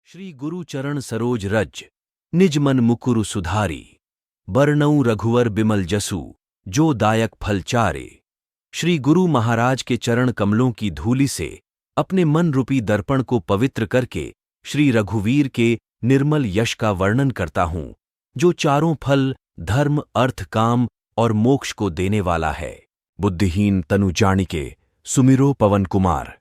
श्री गुरु चरण सरोज रज निज मन मुकुरु सुधारी बरनऊं रघुवर बिमल जसु जो दायक फल चारे। श्री गुरु महाराज के चरण कमलों की धूलि से अपने मन रूपी दर्पण को पवित्र करके श्री रघुवीर के निर्मल यश का वर्णन करता हूं, जो चारों फल धर्म अर्थ काम और मोक्ष को देने वाला है। बुद्धिहीन तनु जानिके सुमिरो पवन कुमार,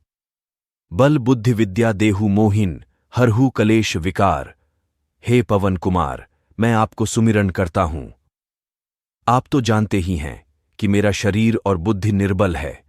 बल बुद्धि विद्या देहु मोहिन हरहु कलेश विकार। हे पवन कुमार, मैं आपको सुमिरन करता हूं। आप तो जानते ही हैं कि मेरा शरीर और बुद्धि निर्बल है।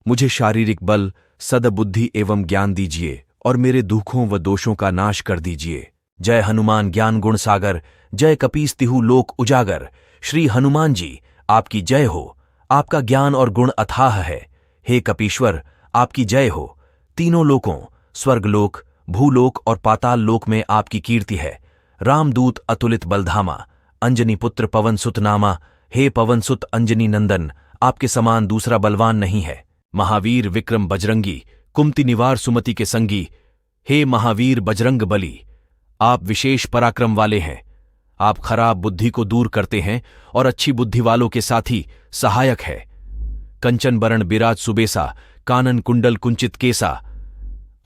मुझे शारीरिक बल सद्बुद्धि एवं ज्ञान दीजिए और मेरे दुखों व दोषों का नाश कर दीजिए। जय हनुमान ज्ञान गुण सागर, जय कपीस तिहु लोक उजागर। श्री हनुमान जी आपकी जय हो, आपका ज्ञान और गुण अथाह है। हे कपीश्वर आपकी जय हो, तीनों लोकों स्वर्गलोक भूलोक और पाताल लोक में आपकी कीर्ति है। रामदूत अतुलित बलधामा, अंजनी पुत्र पवन सुत नामा। हे पवन सुत अंजनी नंदन, आपके समान दूसरा बलवान नहीं है। महावीर विक्रम बजरंगी, कुमति निवार सुमति के संगी। हे महावीर बजरंग बली, आप विशेष पराक्रम वाले हैं। आप खराब बुद्धि को दूर करते हैं और अच्छी बुद्धि वालों के साथी सहायक है। कंचन बरण बिराज सुबेसा, कानन कुंडल कुंचित केसा।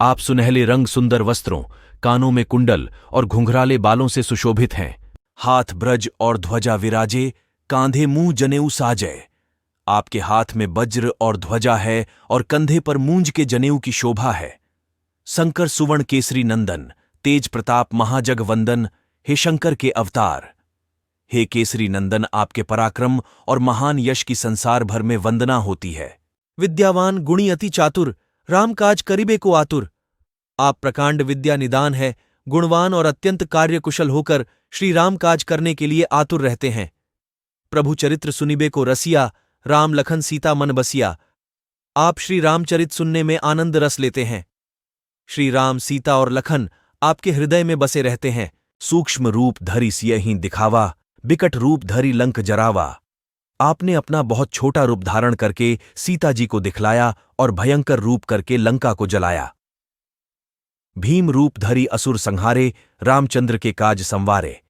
आप सुनहले रंग सुंदर वस्त्रों, कानों में कुंडल और घुंघराले बालों से सुशोभित हैं। हाथ ब्रज और ध्वजा विराजे, कांधे मुंह जनेऊ साजय। आपके हाथ में वज्र और ध्वजा है और कंधे पर मूंज के जनेऊ की शोभा है। शंकर सुवर्ण केसरी नंदन, तेज प्रताप महाजग वंदन। हे शंकर के अवतार, हे केसरी नंदन, आपके पराक्रम और महान यश की संसार भर में वंदना होती है। विद्यावान गुणी अति चातुर, राम काज करिबे को आतुर। आप प्रकांड विद्या निदान है, गुणवान और अत्यंत कार्यकुशल होकर श्री राम काज करने के लिए आतुर रहते हैं। प्रभु चरित्र सुनिबे को रसिया, राम लखन सीता मन बसिया। आप श्री रामचरित सुनने में आनंद रस लेते हैं। श्री राम सीता और लखन आपके हृदय में बसे रहते हैं। सूक्ष्म रूप धरि सियहिं दिखावा, बिकट रूप धरि लंक जरावा। आपने अपना बहुत छोटा रूप धारण करके सीता जी को दिखलाया और भयंकर रूप करके लंका को जलाया। भीम रूप धरि असुर संहारे, रामचंद्र के काज संवारे।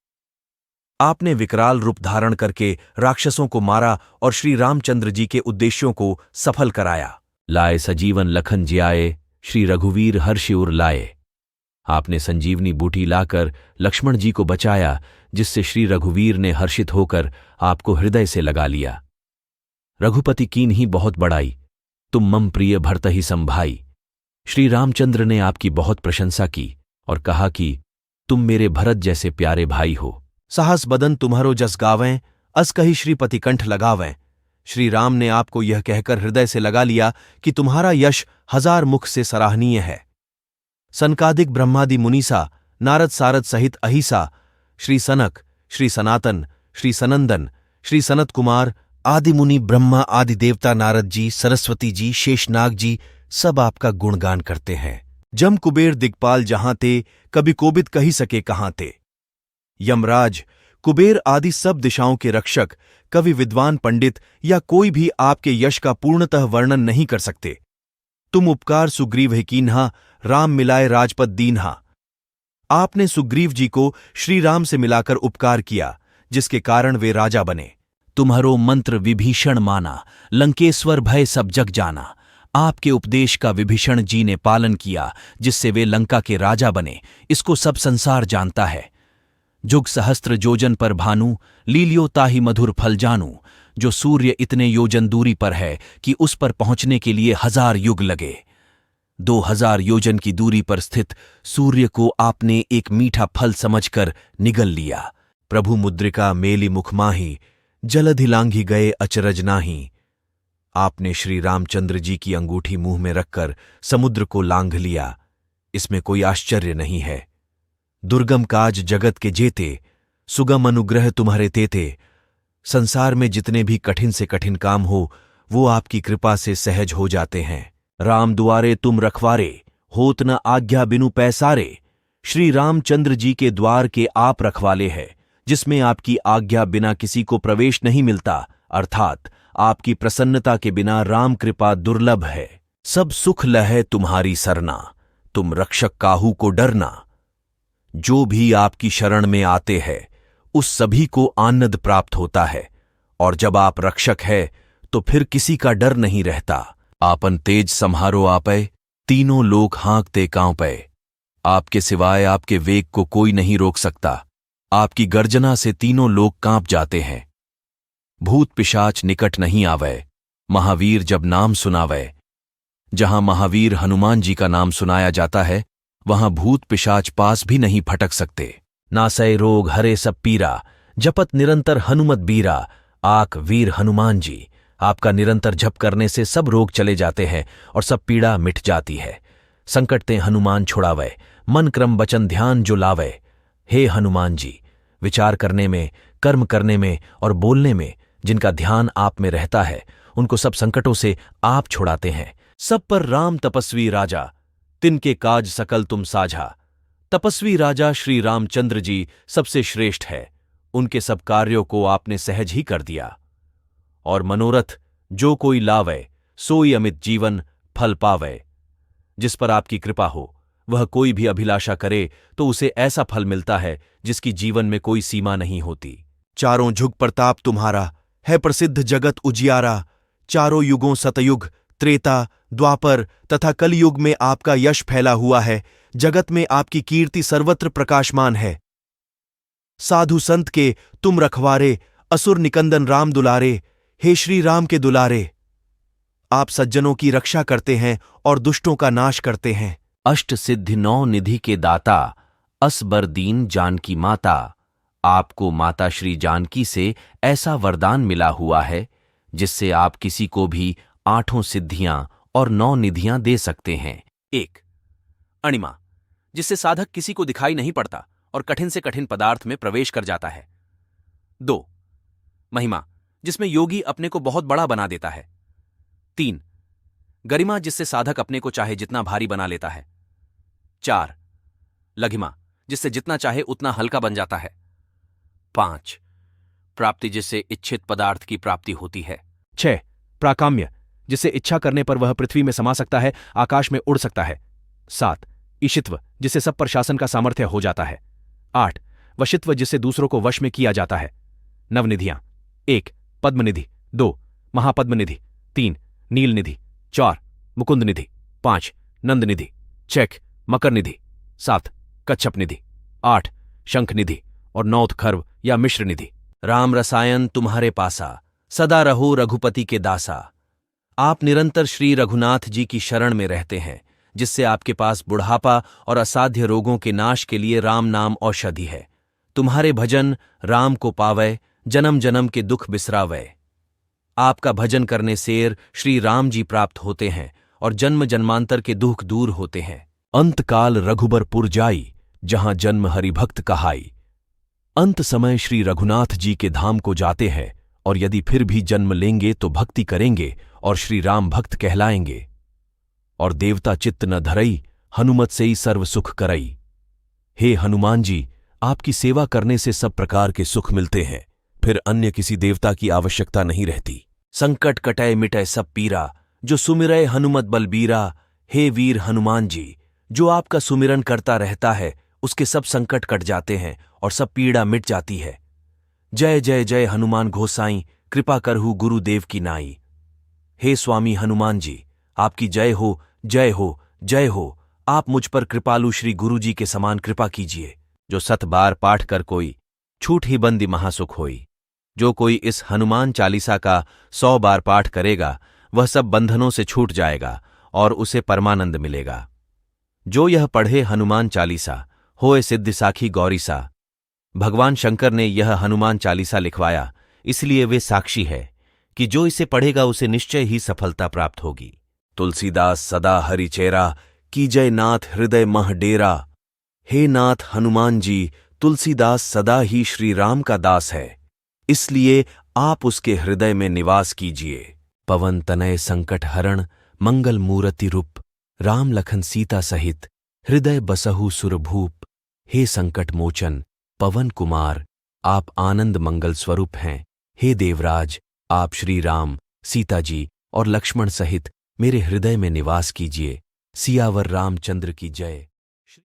आपने विकराल रूप धारण करके राक्षसों को मारा और श्री रामचंद्र जी के उद्देश्यों को सफल कराया। लाए सजीवन लखन जियाए, श्री रघुवीर हर्षि उर लाए। आपने संजीवनी बूटी लाकर लक्ष्मण जी को बचाया, जिससे श्री रघुवीर ने हर्षित होकर आपको हृदय से लगा लिया। रघुपति कीन्ही बहुत बड़ाई, तुम मम प्रिय भरतहि संभाई। श्री रामचंद्र ने आपकी बहुत प्रशंसा की और कहा कि तुम मेरे भरत जैसे प्यारे भाई हो। साहस बदन तुम्हारो जस गावें, अस कही श्रीपति कंठ लगावें। श्री राम ने आपको यह कहकर हृदय से लगा लिया कि तुम्हारा यश हजार मुख से सराहनीय है। सनकादिक ब्रह्मादि मुनीसा, नारद सारद सहित अहिसा, श्री सनक, श्री सनातन, श्री सनंदन, श्री सनत कुमार आदि मुनि, ब्रह्मा आदि देवता, नारद जी, सरस्वती जी, शेषनाग जी सब आपका गुणगान करते हैं। जम कुबेर दिग्पाल जहां ते, कभी कोबिद कही सके कहां ते। यमराज कुबेर आदि सब दिशाओं के रक्षक, कवि विद्वान पंडित या कोई भी आपके यश का पूर्णतः वर्णन नहीं कर सकते। तुम उपकार सुग्रीव है कीन्हा, राम मिलाए राजपद दीन्हा। आपने सुग्रीव जी को श्री राम से मिलाकर उपकार किया, जिसके कारण वे राजा बने। तुम्हारो मंत्र विभीषण माना, लंकेश्वर भय सब जग जाना। आपके उपदेश का विभीषण जी ने पालन किया, जिससे वे लंका के राजा बने। इसको सब संसार जानता है। जुग सहस्त्र योजन पर भानु, लीलियो ताहि मधुर फल जानू। जो सूर्य इतने योजन दूरी पर है कि उस पर पहुंचने के लिए 1000 युग लगे। 2000 योजन की दूरी पर स्थित सूर्य को आपने एक मीठा फल समझकर निगल लिया। प्रभु मुद्रिका मेली मुख माही, जलधि लांघी गए अचरज नाही। आपने श्री रामचंद्र जी की अंगूठी मुंह में रखकर समुद्र को लांघ लिया। इसमें कोई आश्चर्य नहीं है। दुर्गम काज जगत के जेते, सुगम अनुग्रह तुम्हारे तेते। संसार में जितने भी कठिन से कठिन काम हो, वो आपकी कृपा से सहज हो जाते हैं। राम दुआरे तुम रखवारे, होत न आज्ञा बिनु पैसारे। श्री रामचंद्र जी के द्वार के आप रखवाले हैं, जिसमें आपकी आज्ञा बिना किसी को प्रवेश नहीं मिलता, अर्थात आपकी प्रसन्नता के बिना राम कृपा दुर्लभ है। सब सुख लहै तुम्हारी सरना, तुम रक्षक काहू को डरना। जो भी आपकी शरण में आते हैं उस सभी को आनंद प्राप्त होता है, और जब आप रक्षक है तो फिर किसी का डर नहीं रहता। आपन तेज सम्हारो आपै, तीनों लोग हाँकते कांपै। आपके सिवाय आपके वेग को कोई नहीं रोक सकता। आपकी गर्जना से तीनों लोग कांप जाते हैं। भूत पिशाच निकट नहीं आवै, महावीर जब नाम सुनावै। जहां महावीर हनुमान जी का नाम सुनाया जाता है वहां भूत पिशाच पास भी नहीं फटक सकते। नासै रोग हरे सब पीरा, जपत निरंतर हनुमत बीरा। आक वीर हनुमान जी, आपका निरंतर जप करने से सब रोग चले जाते हैं और सब पीड़ा मिट जाती है। संकट ते हनुमान छुड़ावै, मन क्रम वचन ध्यान जो लावै। हे हनुमान जी, विचार करने में, कर्म करने में और बोलने में जिनका ध्यान आप में रहता है उनको सब संकटों से आप छुड़ाते हैं। सब पर राम तपस्वी राजा, तिनके काज सकल तुम साझा। तपस्वी राजा श्री रामचंद्र जी सबसे श्रेष्ठ है। उनके सब कार्यों को आपने सहज ही कर दिया। और मनोरथ जो कोई लावै, सोई अमित जीवन फल पावै। जिस पर आपकी कृपा हो वह कोई भी अभिलाषा करे तो उसे ऐसा फल मिलता है जिसकी जीवन में कोई सीमा नहीं होती। चारों जुग प्रताप तुम्हारा, है प्रसिद्ध जगत उजियारा। चारों युगों सतयुग, त्रेता, द्वापर तथा कलयुग में आपका यश फैला हुआ है। जगत में आपकी कीर्ति सर्वत्र प्रकाशमान है। साधु संत के तुम रखवारे, असुर निकंदन राम दुलारे। हे श्री राम के दुलारे, आप सज्जनों की रक्षा करते हैं और दुष्टों का नाश करते हैं। अष्ट सिद्धि नौ निधि के दाता, असबर दीन जानकी माता। आपको माता श्री जानकी से ऐसा वरदान मिला हुआ है जिससे आप किसी को भी 8 सिद्धियां और 9 निधियां दे सकते हैं। 1. अणिमा, जिससे साधक किसी को दिखाई नहीं पड़ता और कठिन से कठिन पदार्थ में प्रवेश कर जाता है। 2. महिमा, जिसमें योगी अपने को बहुत बड़ा बना देता है। 3. गरिमा, जिससे साधक अपने को चाहे जितना भारी बना लेता है। 4. लघिमा, जिससे जितना चाहे उतना हल्का बन जाता है। 5. प्राप्ति, जिससे इच्छित पदार्थ की प्राप्ति होती है। 6. प्राकाम्य, जिससे इच्छा करने पर वह पृथ्वी में समा सकता है, आकाश में उड़ सकता है। 7. ईशित्व, जिससे सब पर शासन का सामर्थ्य हो जाता है। 8. वशित्व, जिससे दूसरों को वश में किया जाता है। 9 निधियां। 1. पद्मनिधि। 2. महापद्मनिधि। 3. नीलनिधि। 4. मुकुंद निधि। 5. नंद निधि। 6. मकर निधि। 7. कच्छप निधि। 8. शंख निधि और 9 खर्व या मिश्र निधि। राम रसायन तुम्हारे पासा, सदा रहो रघुपति के दासा। आप निरंतर श्री रघुनाथ जी की शरण में रहते हैं, जिससे आपके पास बुढ़ापा और असाध्य रोगों के नाश के लिए राम नाम औषधि है। तुम्हारे भजन राम को पावै, जन्म जन्म के दुख बिसरावै। आपका भजन करने से श्री राम जी प्राप्त होते हैं और जन्म जन्मांतर के दुख दूर होते हैं। अंतकाल रघुबरपुर जाई, जहां जन्म हरिभक्त कहाई। अंत समय श्री रघुनाथ जी के धाम को जाते हैं और यदि फिर भी जन्म लेंगे तो भक्ति करेंगे और श्री राम भक्त कहलाएंगे। और देवता चित्त न धरई, हनुमत से ही सर्व सुख करई। हे हनुमान जी, आपकी सेवा करने से सब प्रकार के सुख मिलते हैं, फिर अन्य किसी देवता की आवश्यकता नहीं रहती। संकट कटय मिटय सब पीरा, जो सुमिरय हनुमत बलबीरा। हे वीर हनुमान जी, जो आपका सुमिरन करता रहता है उसके सब संकट कट जाते हैं और सब पीड़ा मिट जाती है। जय जय जय हनुमान गोसाई, कृपा करहु गुरुदेव की नाई। हे स्वामी हनुमान जी, आपकी जय हो, जय हो, जय हो। आप मुझ पर कृपालु श्री गुरु जी के समान कृपा कीजिए। जो 7 बार पाठ कर कोई, छूट ही बंदी महासुख होई। जो कोई इस हनुमान चालीसा का 100 बार पाठ करेगा वह सब बंधनों से छूट जाएगा और उसे परमानंद मिलेगा। जो यह पढ़े हनुमान चालीसा, होए सिद्धि साखी गौरीसा। भगवान शंकर ने यह हनुमान चालीसा लिखवाया, इसलिए वे साक्षी है कि जो इसे पढ़ेगा उसे निश्चय ही सफलता प्राप्त होगी। तुलसीदास सदा हरिचेरा, कीजय नाथ हृदय मह डेरा। हे नाथ हनुमान जी, तुलसीदास सदा ही श्री राम का दास है, इसलिए आप उसके हृदय में निवास कीजिए। पवन तनय संकट हरण, मंगल मूर्ति रूप। राम लखन सीता सहित, हृदय बसहु सुरभूप। हे संकट मोचन पवन कुमार, आप आनंद मंगल स्वरूप हैं। हे देवराज, आप श्री राम, सीता जी और लक्ष्मण सहित मेरे हृदय में निवास कीजिए। सियावर रामचंद्र की जय।